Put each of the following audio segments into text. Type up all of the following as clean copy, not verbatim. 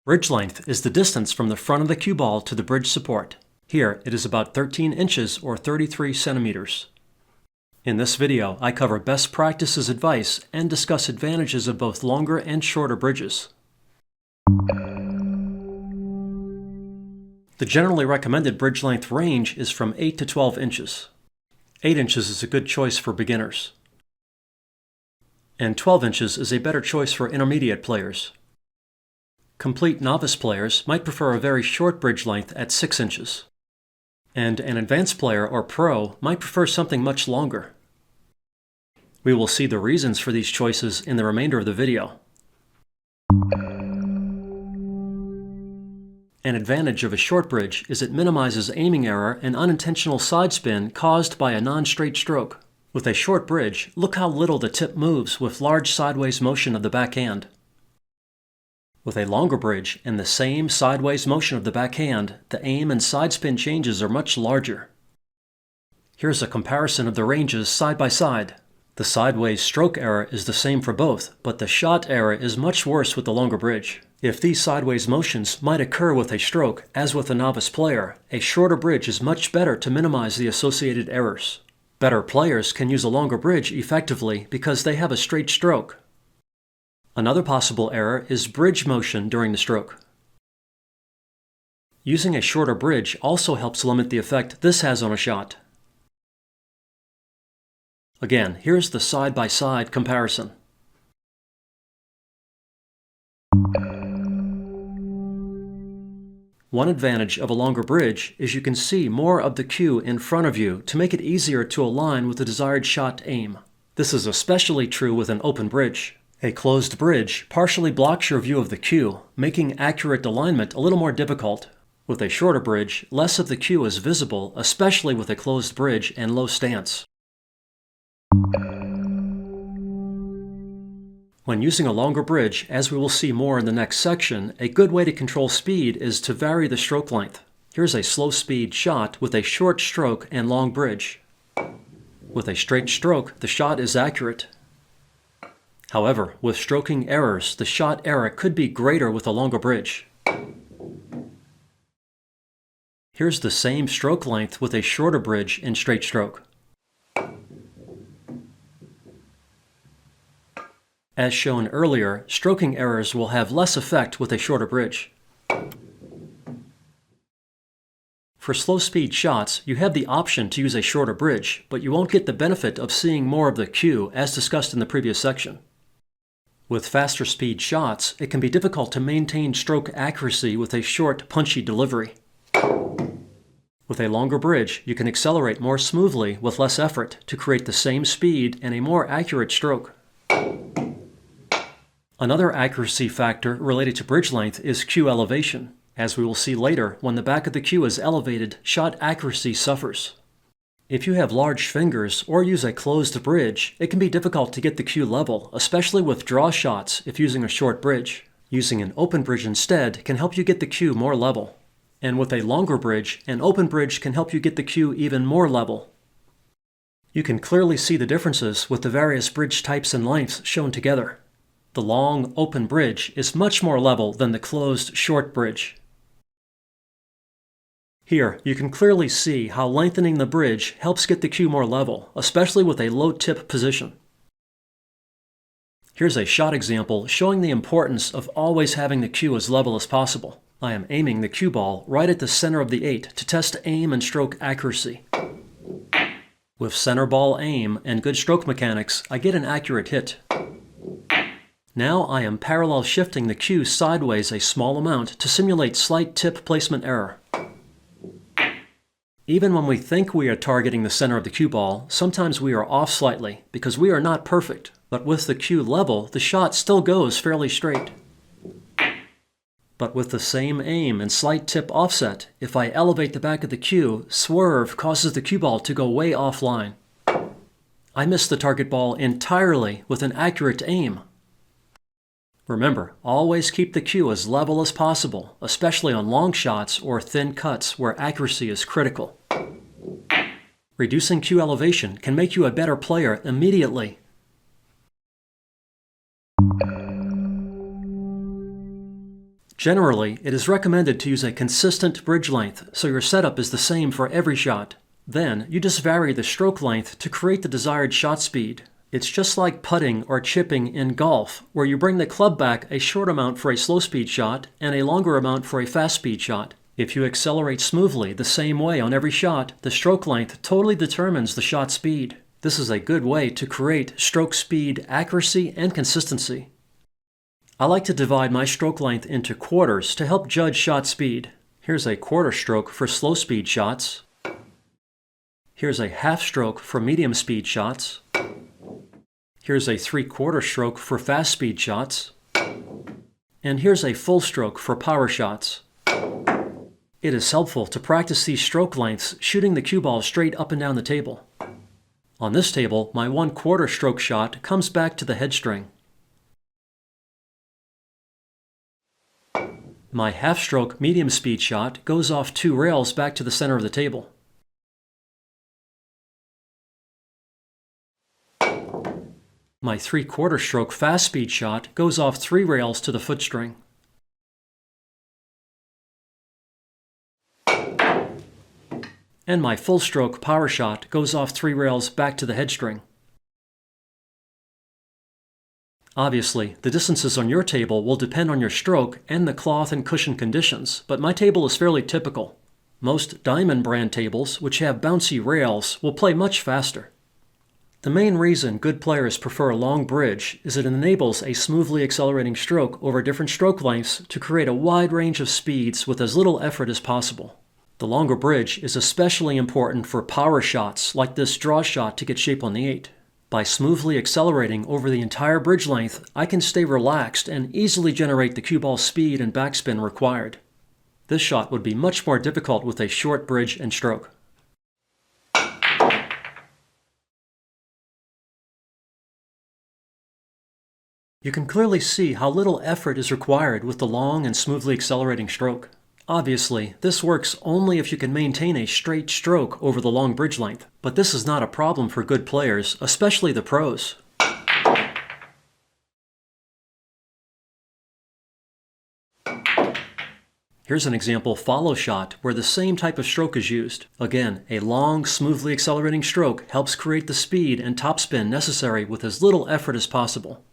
Bridge length is the distance from the front of the cue ball to the bridge support. Here, it is about 13 inches or 33 centimeters. In this video, I cover best practices advice and discuss advantages of both longer and shorter bridges. The generally recommended bridge length range is from 8 to 12 inches. 8 inches is a good choice for beginners, and 12 inches is a better choice for intermediate players. Complete novice players might prefer a very short bridge length at 6 inches, and an advanced player or pro might prefer something much longer. We will see the reasons for these choices in the remainder of the video. An advantage of a short bridge is it minimizes aiming error and unintentional side spin caused by a non-straight stroke. With a short bridge, look how little the tip moves with large sideways motion of the backhand. With a longer bridge and the same sideways motion of the backhand, the aim and side spin changes are much larger. Here's a comparison of the ranges side by side. The sideways stroke error is the same for both, but the shot error is much worse with the longer bridge. If these sideways motions might occur with a stroke, as with a novice player, a shorter bridge is much better to minimize the associated errors. Better players can use a longer bridge effectively because they have a straight stroke. Another possible error is bridge motion during the stroke. Using a shorter bridge also helps limit the effect this has on a shot. Again, here's the side-by-side comparison. One advantage of a longer bridge is you can see more of the cue in front of you to make it easier to align with the desired shot aim. This is especially true with an open bridge. A closed bridge partially blocks your view of the cue, making accurate alignment a little more difficult. With a shorter bridge, less of the cue is visible, especially with a closed bridge and low stance. When using a longer bridge, as we will see more in the next section, a good way to control speed is to vary the stroke length. Here's a slow speed shot with a short stroke and long bridge. With a straight stroke, the shot is accurate. However, with stroking errors, the shot error could be greater with a longer bridge. Here's the same stroke length with a shorter bridge and straight stroke. As shown earlier, stroking errors will have less effect with a shorter bridge. For slow speed shots, you have the option to use a shorter bridge, but you won't get the benefit of seeing more of the cue as discussed in the previous section. With faster speed shots, it can be difficult to maintain stroke accuracy with a short, punchy delivery. With a longer bridge, you can accelerate more smoothly with less effort to create the same speed and a more accurate stroke. Another accuracy factor related to bridge length is cue elevation. As we will see later, when the back of the cue is elevated, shot accuracy suffers. If you have large fingers or use a closed bridge, it can be difficult to get the cue level, especially with draw shots if using a short bridge. Using an open bridge instead can help you get the cue more level. And with a longer bridge, an open bridge can help you get the cue even more level. You can clearly see the differences with the various bridge types and lengths shown together. The long, open bridge is much more level than the closed, short bridge. Here, you can clearly see how lengthening the bridge helps get the cue more level, especially with a low tip position. Here's a shot example showing the importance of always having the cue as level as possible. I am aiming the cue ball right at the center of the 8 to test aim and stroke accuracy. With center ball aim and good stroke mechanics, I get an accurate hit. Now I am parallel shifting the cue sideways a small amount to simulate slight tip placement error. Even when we think we are targeting the center of the cue ball, sometimes we are off slightly because we are not perfect, but with the cue level, the shot still goes fairly straight. But with the same aim and slight tip offset, if I elevate the back of the cue, swerve causes the cue ball to go way offline. I miss the target ball entirely with an accurate aim. Remember, always keep the cue as level as possible, especially on long shots or thin cuts where accuracy is critical. Reducing cue elevation can make you a better player immediately. Generally, it is recommended to use a consistent bridge length so your setup is the same for every shot. Then, you just vary the stroke length to create the desired shot speed. It's just like putting or chipping in golf, where you bring the club back a short amount for a slow speed shot and a longer amount for a fast speed shot. If you accelerate smoothly the same way on every shot, the stroke length totally determines the shot speed. This is a good way to create stroke speed accuracy and consistency. I like to divide my stroke length into quarters to help judge shot speed. Here's a quarter stroke for slow speed shots. Here's a half stroke for medium speed shots. Here's a 3/4 stroke for fast speed shots. And here's a full stroke for power shots. It is helpful to practice these stroke lengths shooting the cue ball straight up and down the table. On this table, my 1/4 stroke shot comes back to the head string. My half-stroke medium speed shot goes off 2 rails back to the center of the table. My 3/4 stroke fast speed shot goes off 3 rails to the foot string. And my full stroke power shot goes off 3 rails back to the head string. Obviously, the distances on your table will depend on your stroke and the cloth and cushion conditions, but my table is fairly typical. Most Diamond brand tables, which have bouncy rails, will play much faster. The main reason good players prefer a long bridge is it enables a smoothly accelerating stroke over different stroke lengths to create a wide range of speeds with as little effort as possible. The longer bridge is especially important for power shots like this draw shot to get shape on the 8. By smoothly accelerating over the entire bridge length, I can stay relaxed and easily generate the cue ball speed and backspin required. This shot would be much more difficult with a short bridge and stroke. You can clearly see how little effort is required with the long and smoothly accelerating stroke. Obviously, this works only if you can maintain a straight stroke over the long bridge length, but this is not a problem for good players, especially the pros. Here's an example follow shot where the same type of stroke is used. Again, a long, smoothly accelerating stroke helps create the speed and topspin necessary with as little effort as possible.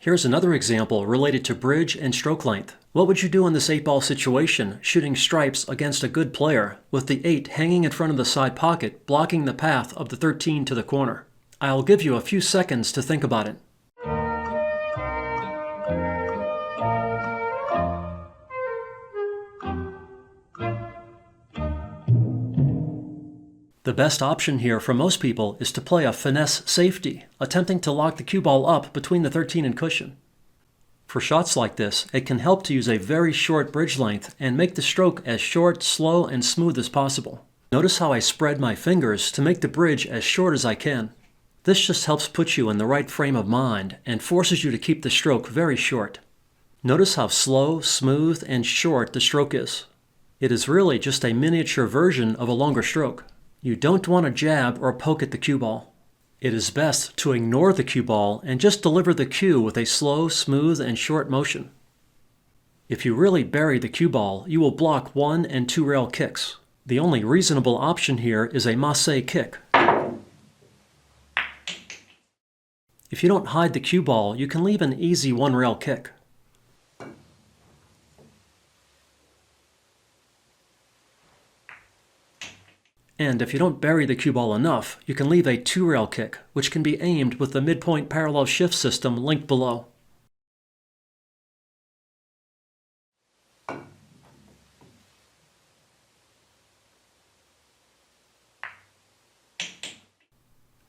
Here's another example related to bridge and stroke length. What would you do in this 8-ball situation, shooting stripes against a good player, with the 8 hanging in front of the side pocket, blocking the path of the 13 to the corner? I'll give you a few seconds to think about it. The best option here for most people is to play a finesse safety, attempting to lock the cue ball up between the 13 and cushion. For shots like this, it can help to use a very short bridge length and make the stroke as short, slow, and smooth as possible. Notice how I spread my fingers to make the bridge as short as I can. This just helps put you in the right frame of mind and forces you to keep the stroke very short. Notice how slow, smooth, and short the stroke is. It is really just a miniature version of a longer stroke. You don't want to jab or poke at the cue ball. It is best to ignore the cue ball and just deliver the cue with a slow, smooth, and short motion. If you really bury the cue ball, you will block 1 and 2 rail kicks. The only reasonable option here is a masse kick. If you don't hide the cue ball, you can leave an easy 1 rail kick. And if you don't bury the cue ball enough, you can leave a 2 rail kick, which can be aimed with the midpoint parallel shift system linked below.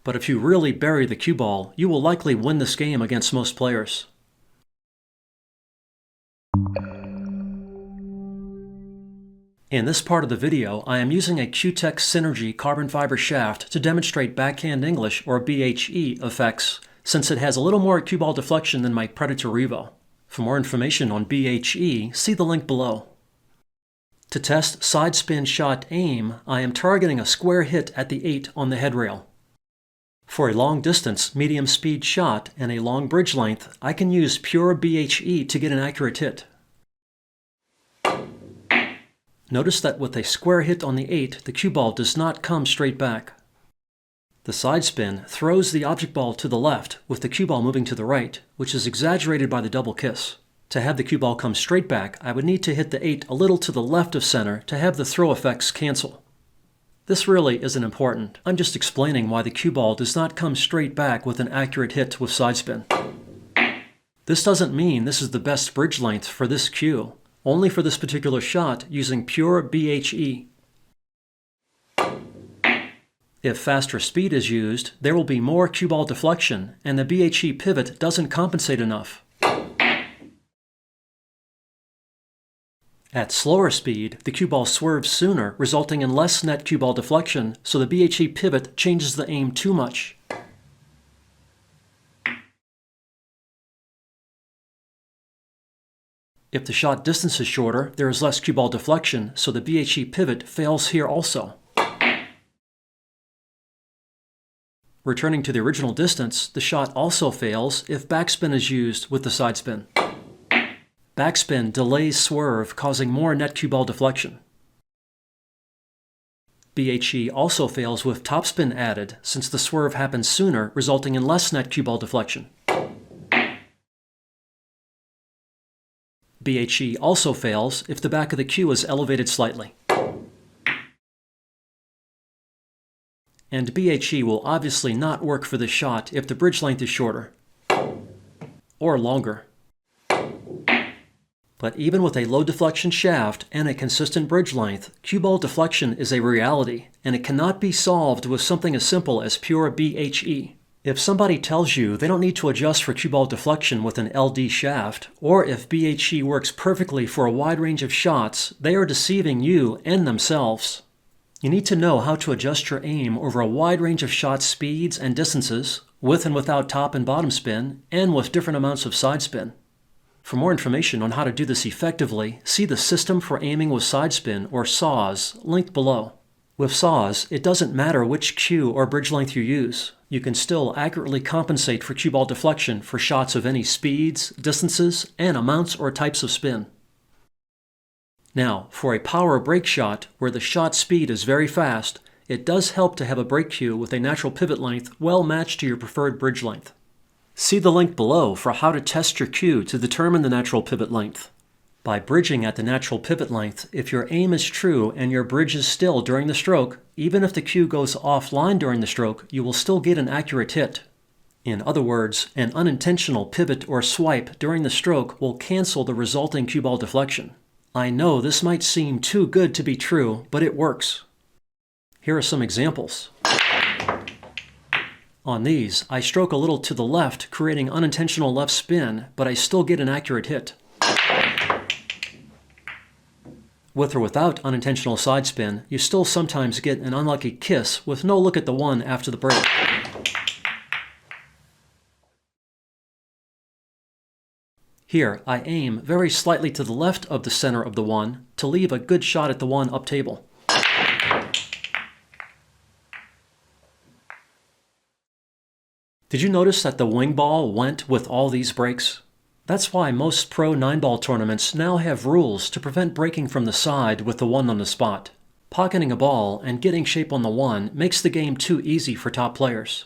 But if you really bury the cue ball, you will likely win this game against most players. In this part of the video, I am using a Q-Tech Synergy carbon fiber shaft to demonstrate backhand English or BHE effects, since it has a little more cue ball deflection than my Predator Revo. For more information on BHE, see the link below. To test side spin shot aim, I am targeting a square hit at the 8 on the head rail. For a long distance, medium speed shot and a long bridge length, I can use pure BHE to get an accurate hit. Notice that with a square hit on the 8, the cue ball does not come straight back. The side spin throws the object ball to the left, with the cue ball moving to the right, which is exaggerated by the double kiss. To have the cue ball come straight back, I would need to hit the 8 a little to the left of center to have the throw effects cancel. This really isn't important. I'm just explaining why the cue ball does not come straight back with an accurate hit with side spin. This doesn't mean this is the best bridge length for this cue, only for this particular shot using pure BHE. If faster speed is used, there will be more cue ball deflection, and the BHE pivot doesn't compensate enough. At slower speed, the cue ball swerves sooner, resulting in less net cue ball deflection, so the BHE pivot changes the aim too much. If the shot distance is shorter, there is less cue ball deflection, so the BHE pivot fails here also. Returning to the original distance, the shot also fails if backspin is used with the side spin. Backspin delays swerve, causing more net cue ball deflection. BHE also fails with topspin added, since the swerve happens sooner, resulting in less net cue ball deflection. BHE also fails if the back of the cue is elevated slightly. And BHE will obviously not work for this shot if the bridge length is shorter or longer. But even with a low deflection shaft and a consistent bridge length, cue ball deflection is a reality, and it cannot be solved with something as simple as pure BHE. If somebody tells you they don't need to adjust for cue ball deflection with an LD shaft, or if BHE works perfectly for a wide range of shots, they are deceiving you and themselves. You need to know how to adjust your aim over a wide range of shot speeds and distances, with and without top and bottom spin, and with different amounts of side spin. For more information on how to do this effectively, see the System for Aiming with Side Spin, or SAWS, linked below. With SAWS, it doesn't matter which cue or bridge length you use. You can still accurately compensate for cue ball deflection for shots of any speeds, distances, and amounts or types of spin. Now, for a power break shot where the shot speed is very fast, it does help to have a break cue with a natural pivot length well matched to your preferred bridge length. See the link below for how to test your cue to determine the natural pivot length. By bridging at the natural pivot length, if your aim is true and your bridge is still during the stroke, even if the cue goes offline during the stroke, you will still get an accurate hit. In other words, an unintentional pivot or swipe during the stroke will cancel the resulting cue ball deflection. I know this might seem too good to be true, but it works. Here are some examples. On these, I stroke a little to the left, creating unintentional left spin, but I still get an accurate hit. With or without unintentional side spin, you still sometimes get an unlucky kiss with no look at the one after the break. Here, I aim very slightly to the left of the center of the one to leave a good shot at the one up table. Did you notice that the wing ball went with all these breaks? That's why most pro 9-ball tournaments now have rules to prevent breaking from the side with the one on the spot. Pocketing a ball and getting shape on the one makes the game too easy for top players.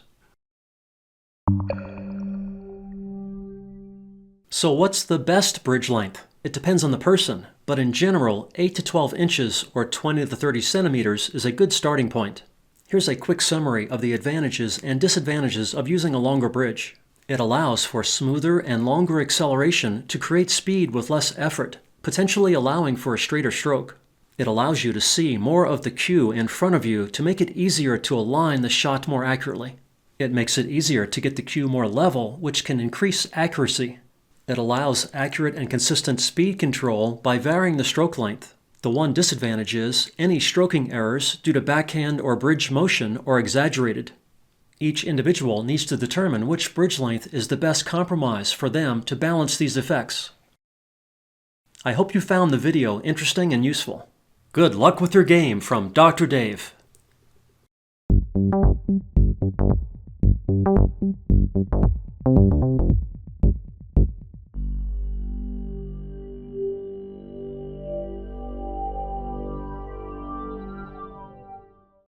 So what's the best bridge length? It depends on the person, but in general, 8 to 12 inches or 20 to 30 centimeters is a good starting point. Here's a quick summary of the advantages and disadvantages of using a longer bridge. It allows for smoother and longer acceleration to create speed with less effort, potentially allowing for a straighter stroke. It allows you to see more of the cue in front of you to make it easier to align the shot more accurately. It makes it easier to get the cue more level, which can increase accuracy. It allows accurate and consistent speed control by varying the stroke length. The one disadvantage is any stroking errors due to backhand or bridge motion are exaggerated. Each individual needs to determine which bridge length is the best compromise for them to balance these effects. I hope you found the video interesting and useful. Good luck with your game from Dr. Dave.